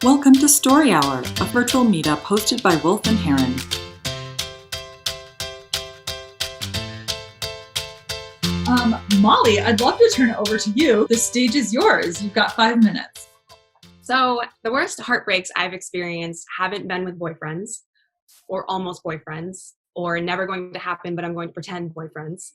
Welcome to Story Hour, a virtual meetup hosted by Wolf and Heron. Molly, I'd love to turn it over to you. The stage is yours. You've got 5 minutes. So the worst heartbreaks I've experienced haven't been with boyfriends or almost boyfriends or never going to happen, but I'm going to pretend boyfriends.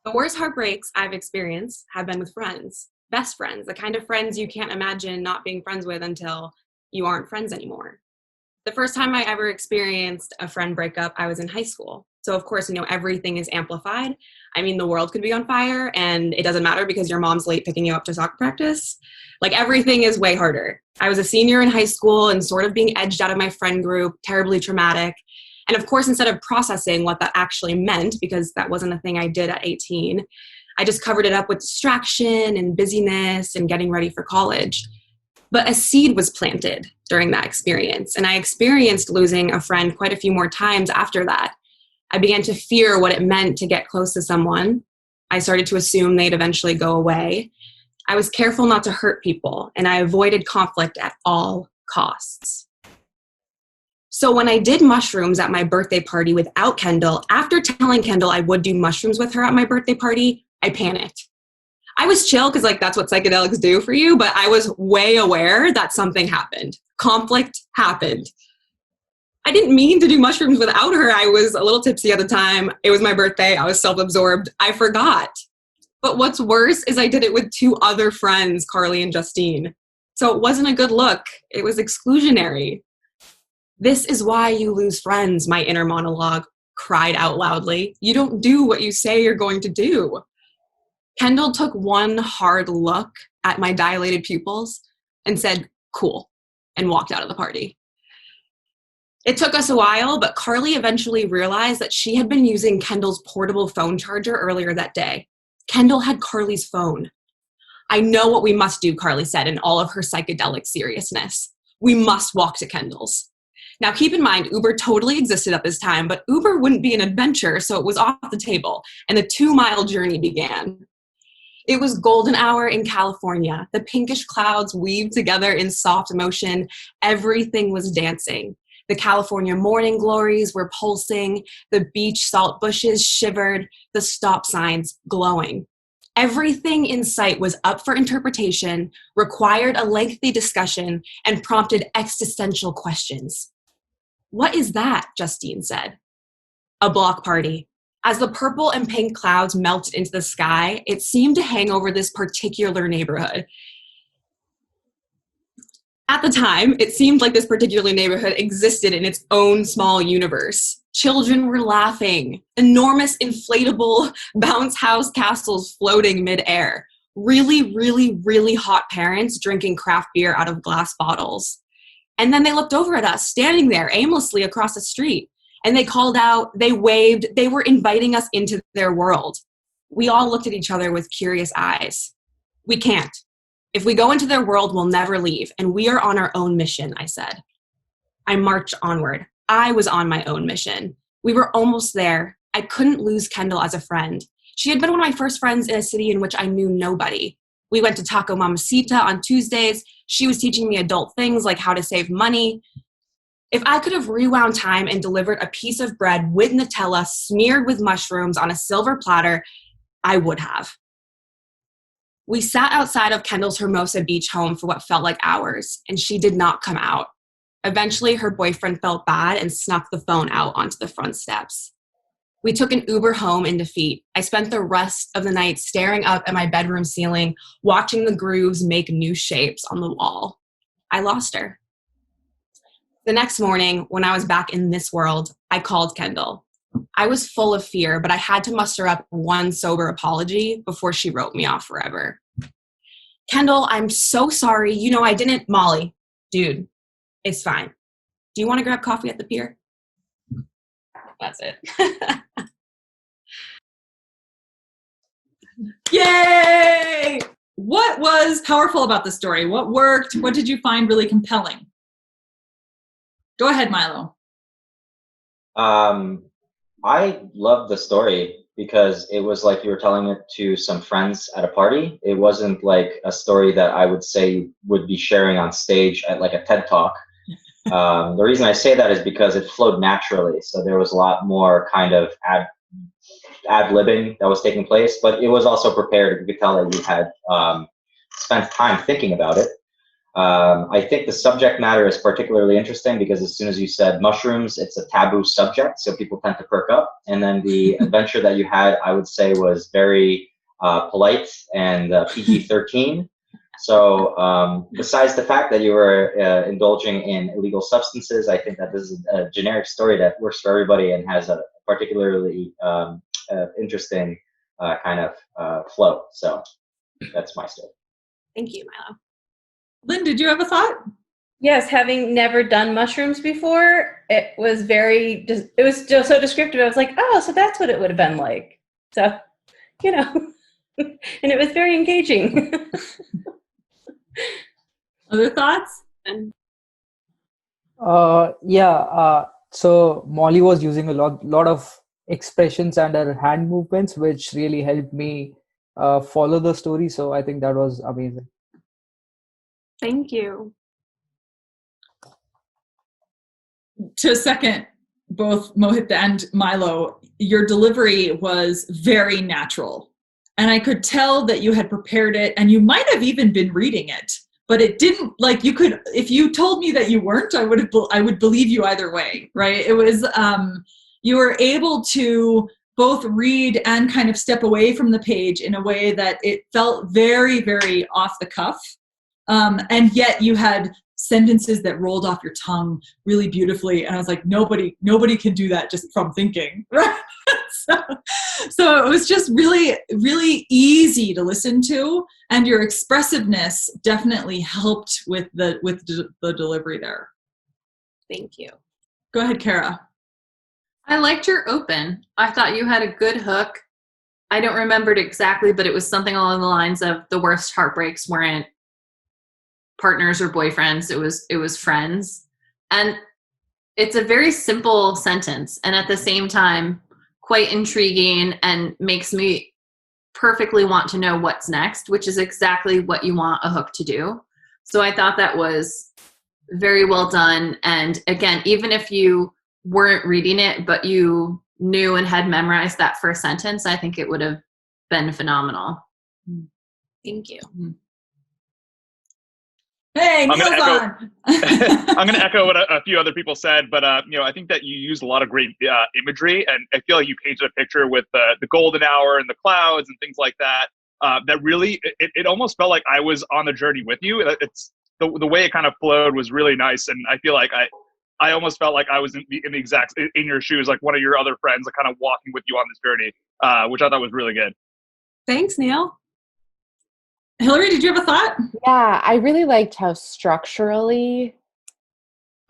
The worst heartbreaks I've experienced have been with friends, best friends, the kind of friends you can't imagine not being friends with until you aren't friends anymore. The first time I ever experienced a friend breakup, I was in high school. So of course, everything is amplified. I mean, the world could be on fire and it doesn't matter because your mom's late picking you up to soccer practice. Like everything is way harder. I was a senior in high school and sort of being edged out of my friend group, terribly traumatic. And of course, instead of processing what that actually meant, because that wasn't a thing I did at 18, I just covered it up with distraction and busyness and getting ready for college. But a seed was planted during that experience. And I experienced losing a friend quite a few more times after that. I began to fear what it meant to get close to someone. I started to assume they'd eventually go away. I was careful not to hurt people, and I avoided conflict at all costs. So when I did mushrooms at my birthday party without Kendall, after telling Kendall I would do mushrooms with her at my birthday party, I panicked. I was chill because that's what psychedelics do for you, but I was way aware that something happened. Conflict happened. I didn't mean to do mushrooms without her. I was a little tipsy at the time. It was my birthday. I was self-absorbed. I forgot. But what's worse is I did it with 2 other friends, Carly and Justine. So it wasn't a good look. It was exclusionary. This is why you lose friends, my inner monologue cried out loudly. You don't do what you say you're going to do. Kendall took one hard look at my dilated pupils and said, "Cool," and walked out of the party. It took us a while, but Carly eventually realized that she had been using Kendall's portable phone charger earlier that day. Kendall had Carly's phone. "I know what we must do," Carly said in all of her psychedelic seriousness. "We must walk to Kendall's." Now, keep in mind, Uber totally existed at this time, but Uber wouldn't be an adventure, so it was off the table, and the 2-mile journey began. It was golden hour in California. The pinkish clouds weaved together in soft motion. Everything was dancing. The California morning glories were pulsing. The beach salt bushes shivered. The stop signs glowing. Everything in sight was up for interpretation, required a lengthy discussion, and prompted existential questions. "What is that?" Justine said. "A block party." As the purple and pink clouds melted into the sky, it seemed to hang over this particular neighborhood. At the time, it seemed like this particular neighborhood existed in its own small universe. Children were laughing, enormous inflatable bounce house castles floating midair, really, really, really hot parents drinking craft beer out of glass bottles. And then they looked over at us, standing there aimlessly across the street, and they called out, they waved, they were inviting us into their world. We all looked at each other with curious eyes. "We can't. If we go into their world, we'll never leave, and we are on our own mission," I said. I marched onward. I was on my own mission. We were almost there. I couldn't lose Kendall as a friend. She had been one of my first friends in a city in which I knew nobody. We went to Taco Mamacita on Tuesdays. She was teaching me adult things like how to save money. If I could have rewound time and delivered a piece of bread with Nutella smeared with mushrooms on a silver platter, I would have. We sat outside of Kendall's Hermosa Beach home for what felt like hours, and she did not come out. Eventually, her boyfriend felt bad and snuck the phone out onto the front steps. We took an Uber home in defeat. I spent the rest of the night staring up at my bedroom ceiling, watching the grooves make new shapes on the wall. I lost her. The next morning, when I was back in this world, I called Kendall. I was full of fear, but I had to muster up one sober apology before she wrote me off forever. "Kendall, I'm so sorry. I didn't..." "Molly, dude, it's fine. Do you want to grab coffee at the pier?" That's it. Yay! What was powerful about the story? What worked? What did you find really compelling? Go ahead, Milo. I love the story. because it was like you were telling it to some friends at a party. It wasn't like a story that I would say would be sharing on stage at like a TED Talk. The reason I say that is because it flowed naturally. So there was a lot more kind of ad-libbing that was taking place, but it was also prepared. You could tell that you had spent time thinking about it. I think the subject matter is particularly interesting because as soon as you said mushrooms, it's a taboo subject, so people tend to perk up. And then the adventure that you had, I would say, was very polite and PG-13. So besides the fact that you were indulging in illegal substances, I think that this is a generic story that works for everybody and has a particularly interesting kind of flow. So that's my story. Thank you, Milo. Lynn, did you have a thought? Yes, having never done mushrooms before, it was just so descriptive. I was like, oh, so that's what it would have been like. So, and it was very engaging. Other thoughts? So Molly was using a lot of expressions and her hand movements, which really helped me follow the story. So I think that was amazing. Thank you. To second both Mohit and Milo, your delivery was very natural. And I could tell that you had prepared it, and you might have even been reading it, but it didn't, like, you could, if you told me that you weren't, I would believe you either way, right? It was, you were able to both read and kind of step away from the page in a way that it felt very, very off the cuff. And yet you had sentences that rolled off your tongue really beautifully. And I was like, nobody can do that just from thinking, right? So it was just really, really easy to listen to. And your expressiveness definitely helped with the delivery there. Thank you. Go ahead, Kara. I liked your open. I thought you had a good hook. I don't remember it exactly, but it was something along the lines of the worst heartbreaks weren't partners or boyfriends. It was friends. And it's a very simple sentence. And at the same time, quite intriguing and makes me perfectly want to know what's next, which is exactly what you want a hook to do. So I thought that was very well done. And again, even if you weren't reading it, but you knew and had memorized that first sentence, I think it would have been phenomenal. Thank you. Hey, I'm Neil's gonna on. I'm going to echo what a few other people said, but I think that you used a lot of great imagery, and I feel like you painted a picture with the golden hour and the clouds and things like that. That really, it almost felt like I was on the journey with you. It's the way it kind of flowed was really nice, and I feel like I almost felt like I was in your shoes, like one of your other friends, like kind of walking with you on this journey, which I thought was really good. Thanks, Neil. Hillary, did you have a thought? Yeah, I really liked how structurally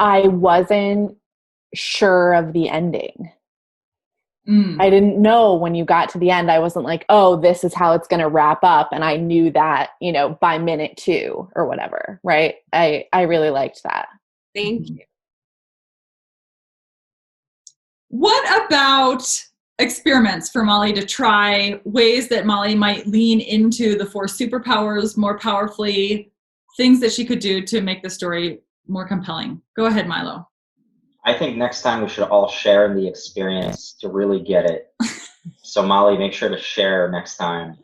I wasn't sure of the ending. I didn't know when you got to the end. I wasn't like, oh, this is how it's going to wrap up. And I knew that, by minute 2 or whatever, right? I really liked that. Thank you. What about experiments for Molly to try, ways that Molly might lean into the 4 superpowers more powerfully, things that she could do to make the story more compelling? Go ahead, Milo. I think next time we should all share in the experience to really get it. So Molly, make sure to share next time.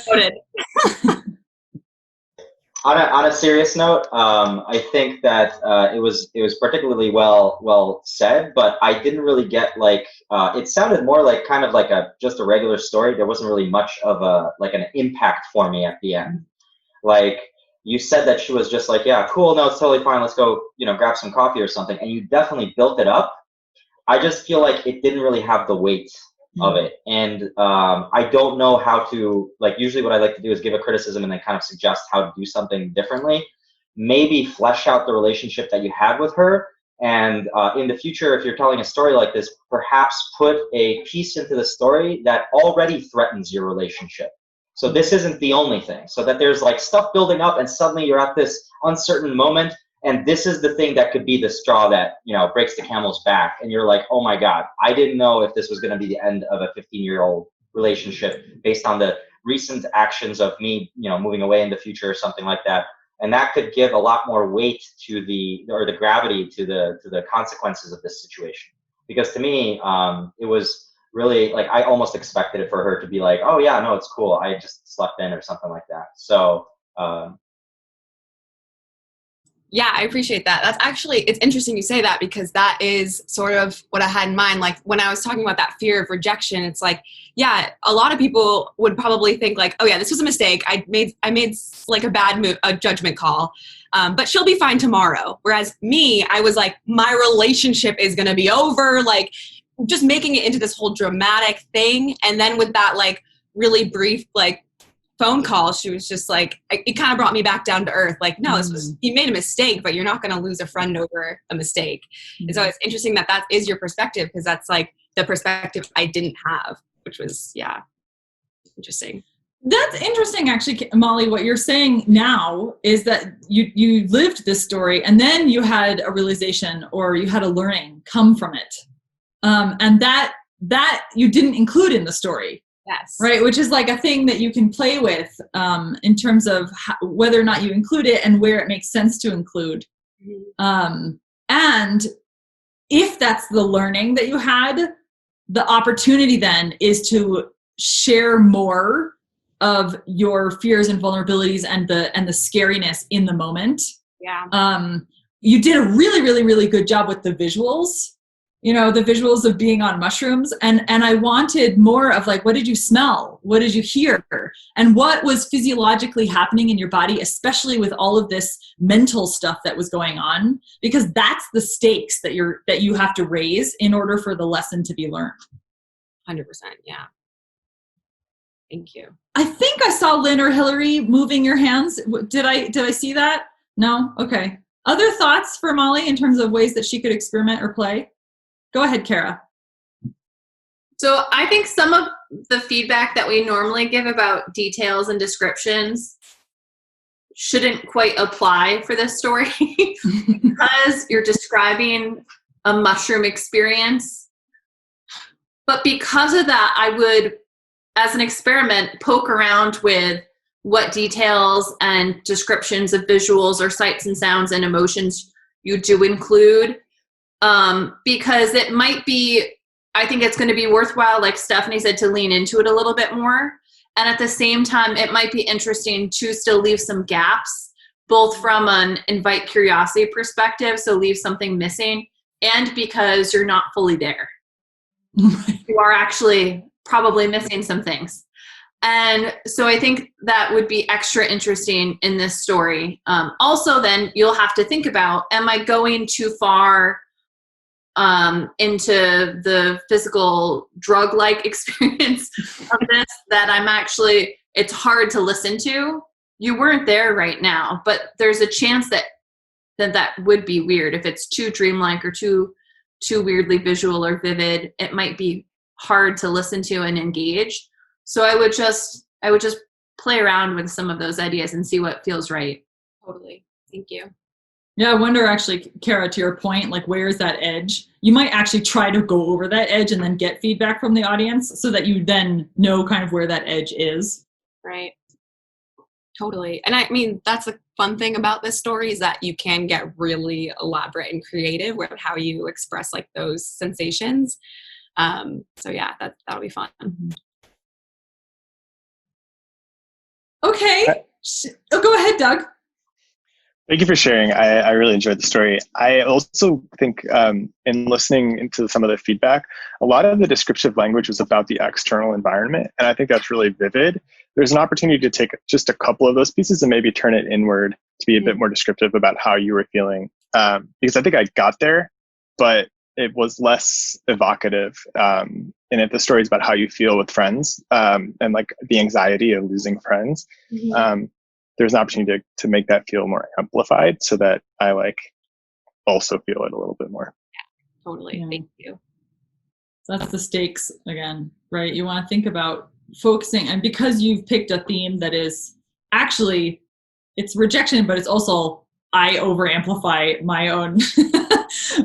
Noted. On a serious note, I think that it was particularly well said, but I didn't really get it sounded more like kind of like just a regular story. There wasn't really much of an impact for me at the end. Like you said that she was just like, yeah, cool, no, it's totally fine. Let's go, grab some coffee or something. And you definitely built it up. I just feel like it didn't really have the weight of it. And I don't know how to, usually what I like to do is give a criticism and then kind of suggest how to do something differently. Maybe flesh out the relationship that you had with her. And in the future, if you're telling a story like this, perhaps put a piece into the story that already threatens your relationship. So this isn't the only thing. So that there's stuff building up and suddenly you're at this uncertain moment And this is the thing that could be the straw that, breaks the camel's back. And you're like, oh my God, I didn't know if this was going to be the end of a 15-year-old relationship based on the recent actions of me, moving away in the future or something like that. And that could give a lot more weight to the gravity to the consequences of this situation. Because to me, it was really like, I almost expected it for her to be like, oh yeah, no, it's cool, I just slept in or something like that. So yeah, I appreciate that. That's actually, it's interesting you say that, because that is sort of what I had in mind. Like when I was talking about that fear of rejection, it's like, yeah, a lot of people would probably think like, oh yeah, this was a mistake. I made like a judgment call, but she'll be fine tomorrow. Whereas me, I was like, my relationship is going to be over, like just making it into this whole dramatic thing. And then with that, like really brief, like phone call, she was just like, it kind of brought me back down to earth. Like, no, you made a mistake, but you're not going to lose a friend over a mistake. And so it's interesting that is your perspective, because that's like the perspective I didn't have, which was, yeah, interesting. That's interesting, actually, Molly. What you're saying now is that you lived this story, and then you had a realization, or you had a learning come from it, and that you didn't include in the story. Yes. Right. Which is like a thing that you can play with in terms of whether or not you include it and where it makes sense to include. And if that's the learning that you had, the opportunity then is to share more of your fears and vulnerabilities and the scariness in the moment. Yeah. You did a really, really, really good job with the visuals. The visuals of being on mushrooms. And I wanted more of like, what did you smell? What did you hear? And what was physiologically happening in your body, especially with all of this mental stuff that was going on, because that's the stakes that you have to raise in order for the lesson to be learned. 100%. Yeah. Thank you. I think I saw Lynn or Hillary moving your hands. Did I see that? No? Okay. Other thoughts for Molly in terms of ways that she could experiment or play? Go ahead, Kara. So I think some of the feedback that we normally give about details and descriptions shouldn't quite apply for this story because you're describing a mushroom experience. But because of that, I would, as an experiment, poke around with what details and descriptions of visuals or sights and sounds and emotions you do include. Because it might be, I think it's going to be worthwhile, like Stephanie said, to lean into it a little bit more. And at the same time, it might be interesting to still leave some gaps, both from an invite curiosity perspective, so leave something missing, and because you're not fully there. You are actually probably missing some things. And so I think that would be extra interesting in this story. Also, then you'll have to think about, am I going too far into the physical drug-like experience of this, that I'm actually, it's hard to listen to. You weren't there right now, but there's a chance that would be weird. If it's too dreamlike or too weirdly visual or vivid, it might be hard to listen to and engage. So I would just play around with some of those ideas and see what feels right. Totally. Thank you. Yeah, I wonder actually, Kara, to your point, like where is that edge? You might actually try to go over that edge and then get feedback from the audience so that you then know kind of where that edge is. Right. Totally. And I mean, that's a fun thing about this story, is that you can get really elaborate and creative with how you express like those sensations. So yeah, that'll be fun. Okay. Go ahead, Doug. Thank you for sharing. I really enjoyed the story. I also think in listening into some of the feedback, a lot of the descriptive language was about the external environment, and I think that's really vivid. There's an opportunity to take just a couple of those pieces and maybe turn it inward to be a bit more descriptive about how you were feeling. Because I think I got there, but it was less evocative. And if the story is about how you feel with friends and like the anxiety of losing friends, there's an opportunity to make that feel more amplified so that I like also feel it a little bit more. Yeah, totally. Yeah. Thank you. That's the stakes again, right? You want to think about focusing, and because you've picked a theme that is actually, it's rejection, but it's also I over amplify my own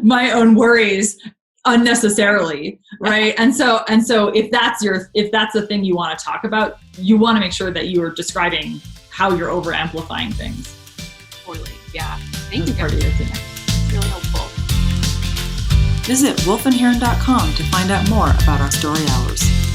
my own worries unnecessarily, right? And so if that's the thing you want to talk about, you want to make sure that you are describing how you're over amplifying things. Totally. Yeah. Thank you. Part of your thing. It's really helpful. Visit wolfandheron.com to find out more about our story hours.